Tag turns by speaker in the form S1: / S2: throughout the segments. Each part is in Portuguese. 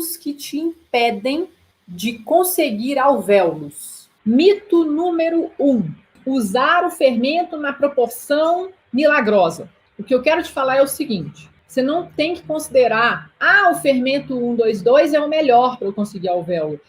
S1: mitos que te impedem de conseguir alvéolos. Mito número 1. Usar o fermento na proporção milagrosa. O que eu quero te falar é o seguinte: você não tem que considerar, o fermento 1,2,2 é o melhor para eu conseguir alvéolo.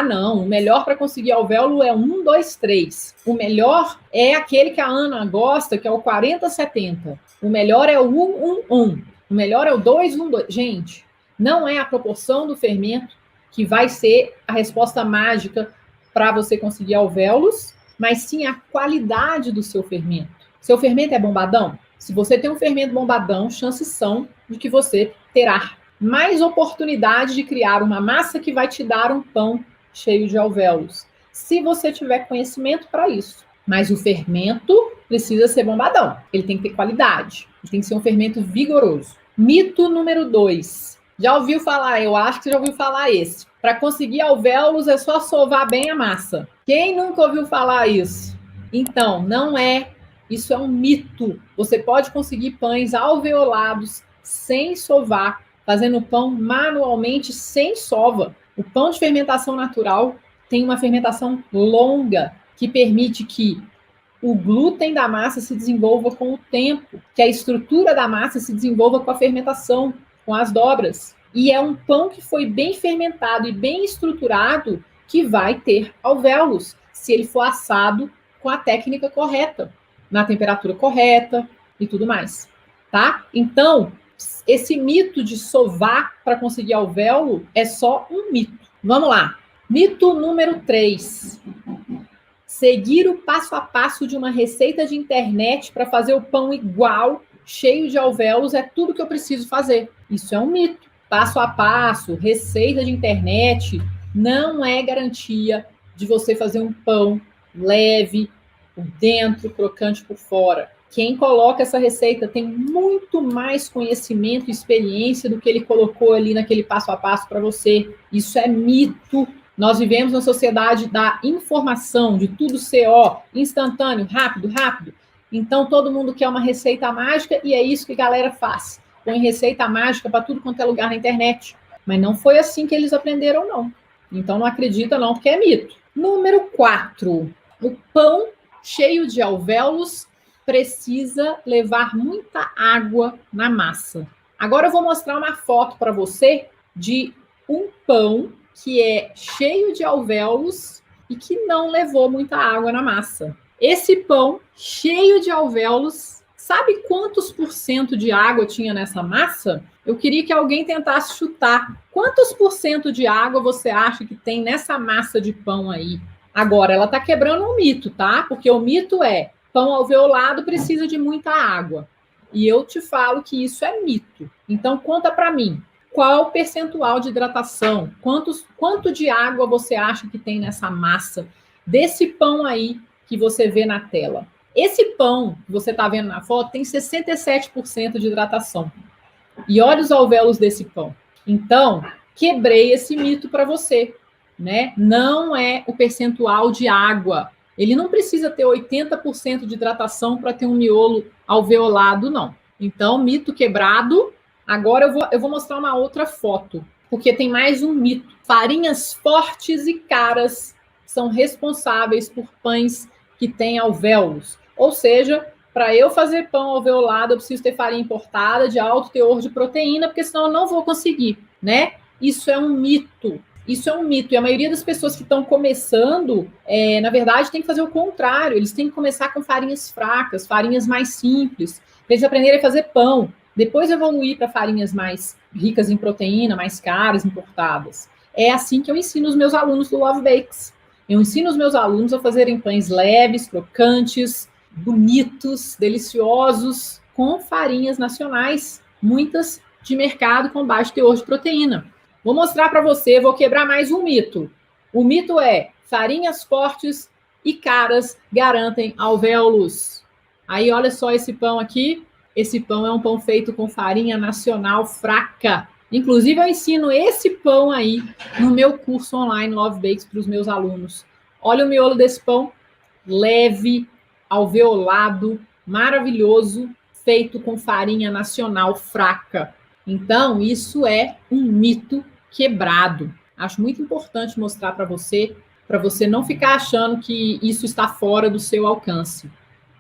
S1: Não, o melhor para conseguir alvéolo é 1,2,3. O melhor é aquele que a Ana gosta, que é o 40,70. O melhor é o 1,1,1. O melhor é o 2,1,2. Gente, não é a proporção do fermento que vai ser a resposta mágica para você conseguir alvéolos, mas sim a qualidade do seu fermento. Seu fermento é bombadão? Se você tem um fermento bombadão, chances são de que você terá mais oportunidade de criar uma massa que vai te dar um pão cheio de alvéolos, se você tiver conhecimento para isso. Mas o fermento precisa ser bombadão, ele tem que ter qualidade, ele tem que ser um fermento vigoroso. Mito número 2. Já ouviu falar, eu acho que já ouviu falar esse. Para conseguir alvéolos é só sovar bem a massa. Quem nunca ouviu falar isso? Então, não é. Isso é um mito. Você pode conseguir pães alveolados sem sovar, fazendo pão manualmente sem sova. O pão de fermentação natural tem uma fermentação longa que permite que o glúten da massa se desenvolva com o tempo, que a estrutura da massa se desenvolva com a fermentação, com as dobras. E é um pão que foi bem fermentado e bem estruturado que vai ter alvéolos, se ele for assado com a técnica correta, na temperatura correta e tudo mais, tá? Então, esse mito de sovar para conseguir alvéolo é só um mito. Vamos lá. Mito número 3. Seguir o passo a passo de uma receita de internet para fazer o pão igual, cheio de alvéolos, é tudo que eu preciso fazer. Isso é um mito. Passo a passo, receita de internet, não é garantia de você fazer um pão leve por dentro, crocante por fora. Quem coloca essa receita tem muito mais conhecimento e experiência do que ele colocou ali naquele passo a passo para você. Isso é mito. Nós vivemos na sociedade da informação, de tudo ser instantâneo, rápido, rápido. Então, todo mundo quer uma receita mágica e é isso que a galera faz. Põe receita mágica para tudo quanto é lugar na internet. Mas não foi assim que eles aprenderam, não. Então, não acredita, não, porque é mito. Número 4. O pão cheio de alvéolos precisa levar muita água na massa. Agora eu vou mostrar uma foto para você de um pão que é cheio de alvéolos e que não levou muita água na massa. Esse pão cheio de alvéolos, sabe quantos % de água tinha nessa massa? Eu queria que alguém tentasse chutar. Quantos % de água você acha que tem nessa massa de pão aí? Agora, ela está quebrando um mito, tá? Porque o mito é pão alveolado precisa de muita água. E eu te falo que isso é mito. Então, conta para mim. Qual percentual de hidratação? Quanto de água você acha que tem nessa massa desse pão aí que você vê na tela? Esse pão que você está vendo na foto tem 67% de hidratação. E olha os alvéolos desse pão. Então, quebrei esse mito para você, né? Não é o percentual de água. Ele não precisa ter 80% de hidratação para ter um miolo alveolado, não. Então, mito quebrado. Agora eu vou mostrar uma outra foto, porque tem mais um mito. Farinhas fortes e caras são responsáveis por pães que têm alvéolos. Ou seja, para eu fazer pão alveolado, eu preciso ter farinha importada de alto teor de proteína, porque senão eu não vou conseguir, né? Isso é um mito. Isso é um mito. E a maioria das pessoas que estão começando, na verdade, tem que fazer o contrário. Eles têm que começar com farinhas fracas, farinhas mais simples, para eles aprenderem a fazer pão. Depois evoluir para farinhas mais ricas em proteína, mais caras, importadas. É assim que eu ensino os meus alunos do Love Bakes. Eu ensino os meus alunos a fazerem pães leves, crocantes, bonitos, deliciosos, com farinhas nacionais, muitas de mercado com baixo teor de proteína. Vou mostrar para você, vou quebrar mais um mito. O mito é: farinhas fortes e caras garantem alvéolos. Aí, olha só esse pão aqui. Esse pão é um pão feito com farinha nacional fraca. Inclusive, eu ensino esse pão aí no meu curso online Love Bakes para os meus alunos. Olha o miolo desse pão, leve, alveolado, maravilhoso, feito com farinha nacional fraca. Então, isso é um mito quebrado. Acho muito importante mostrar para você não ficar achando que isso está fora do seu alcance.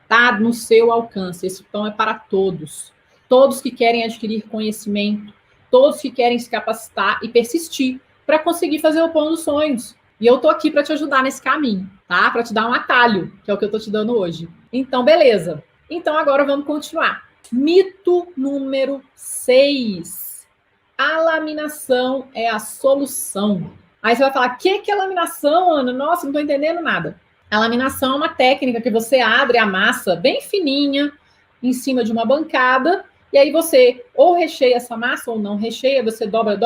S1: Está no seu alcance. Esse pão é para todos. Todos que querem adquirir conhecimento, todos que querem se capacitar e persistir para conseguir fazer o pão dos sonhos. E eu tô aqui para te ajudar nesse caminho, tá? Para te dar um atalho, que é o que eu tô te dando hoje. Então, beleza. Então, agora vamos continuar. Mito número 6. A laminação é a solução. Aí você vai falar, o que é laminação, Ana? Nossa, não tô entendendo nada. A laminação é uma técnica que você abre a massa bem fininha em cima de uma bancada e aí você ou recheia essa massa ou não recheia, você dobra,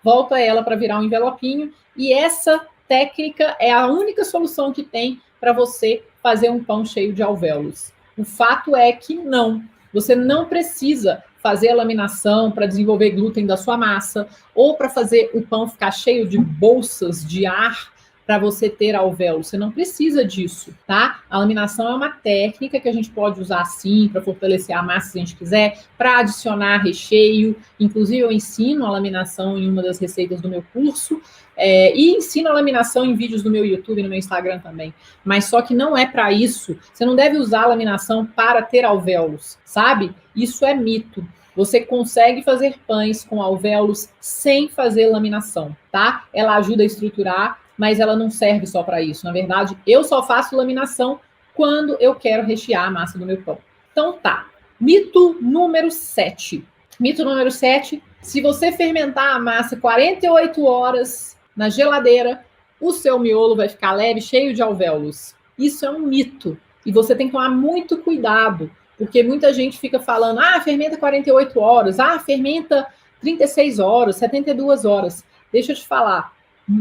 S1: volta ela para virar um envelopinho e essa técnica é a única solução que tem para você fazer um pão cheio de alvéolos. O fato é que não. Você não precisa fazer a laminação para desenvolver glúten da sua massa ou para fazer o pão ficar cheio de bolsas de ar para você ter alvéolo. Você não precisa disso, tá? A laminação é uma técnica que a gente pode usar sim para fortalecer a massa se a gente quiser, para adicionar recheio. Inclusive, eu ensino a laminação em uma das receitas do meu curso e ensino a laminação em vídeos do meu YouTube e no meu Instagram também. Mas só que não é para isso. Você não deve usar a laminação para ter alvéolos, sabe? Isso é mito. Você consegue fazer pães com alvéolos sem fazer laminação, tá? Ela ajuda a estruturar, mas ela não serve só para isso. Na verdade, eu só faço laminação quando eu quero rechear a massa do meu pão. Então tá. Mito número 7. Mito número 7. Se você fermentar a massa 48 horas na geladeira, o seu miolo vai ficar leve, cheio de alvéolos. Isso é um mito. E você tem que tomar muito cuidado, porque muita gente fica falando, fermenta 48 horas, fermenta 36 horas, 72 horas. Deixa eu te falar,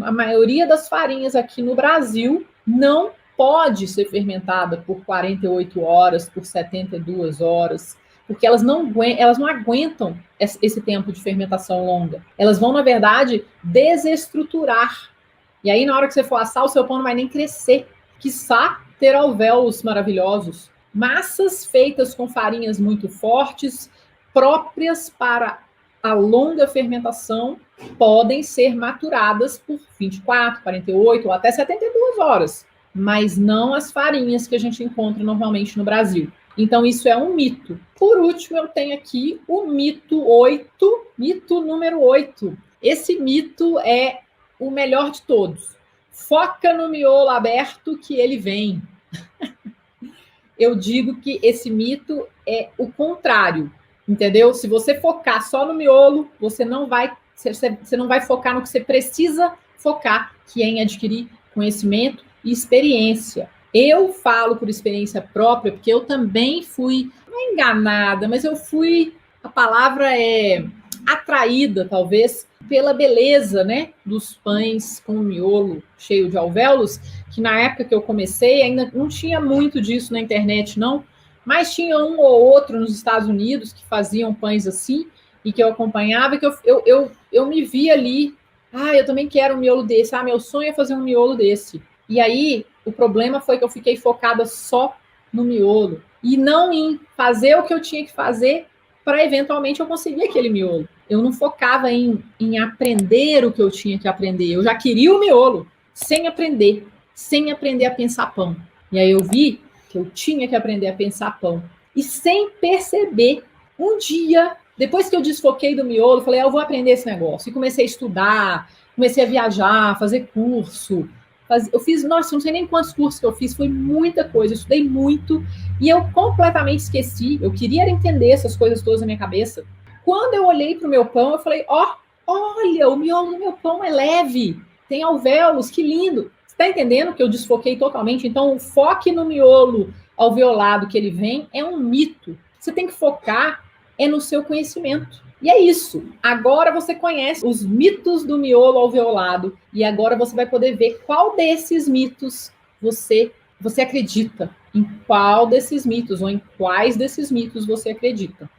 S1: a maioria das farinhas aqui no Brasil não pode ser fermentada por 48 horas, por 72 horas, porque elas não aguentam esse tempo de fermentação longa. Elas vão, na verdade, desestruturar. E aí, na hora que você for assar, o seu pão não vai nem crescer. Quiçá ter alvéolos maravilhosos. Massas feitas com farinhas muito fortes, próprias para a longa fermentação, podem ser maturadas por 24, 48 ou até 72 horas, mas não as farinhas que a gente encontra normalmente no Brasil. Então, isso é um mito. Por último, eu tenho aqui o mito 8, mito número 8. Esse mito é o melhor de todos. Foca no miolo aberto que ele vem. Eu digo que esse mito é o contrário, entendeu? Se você focar só no miolo, você não vai focar no que você precisa focar, que é em adquirir conhecimento e experiência. Eu falo por experiência própria, porque eu também fui, não enganada, mas eu fui, a palavra é atraída, talvez, pela beleza, né, dos pães com miolo cheio de alvéolos, que na época que eu comecei ainda não tinha muito disso na internet, não, mas tinha um ou outro nos Estados Unidos que faziam pães assim, e que eu acompanhava, e que eu me via ali, eu também quero um miolo desse, meu sonho é fazer um miolo desse. E aí, o problema foi que eu fiquei focada só no miolo, e não em fazer o que eu tinha que fazer para eventualmente eu conseguir aquele miolo. Eu não focava em aprender o que eu tinha que aprender. Eu já queria o miolo, sem aprender a pensar pão. E aí eu vi que eu tinha que aprender a pensar pão. E sem perceber, um dia, depois que eu desfoquei do miolo, falei, eu vou aprender esse negócio. E comecei a estudar, comecei a viajar, fazer curso. Eu fiz, nossa, não sei nem quantos cursos que eu fiz, foi muita coisa, eu estudei muito. E eu completamente esqueci, eu queria entender essas coisas todas na minha cabeça. Quando eu olhei para o meu pão, eu falei, olha, o miolo do meu pão é leve, tem alvéolos, que lindo. Você está entendendo que eu desfoquei totalmente? Então, o foco no miolo alveolado que ele vem é um mito. Você tem que focar no seu conhecimento. E é isso. Agora você conhece os mitos do miolo alveolado e agora você vai poder ver qual desses mitos você acredita. Em qual desses mitos ou em quais desses mitos você acredita.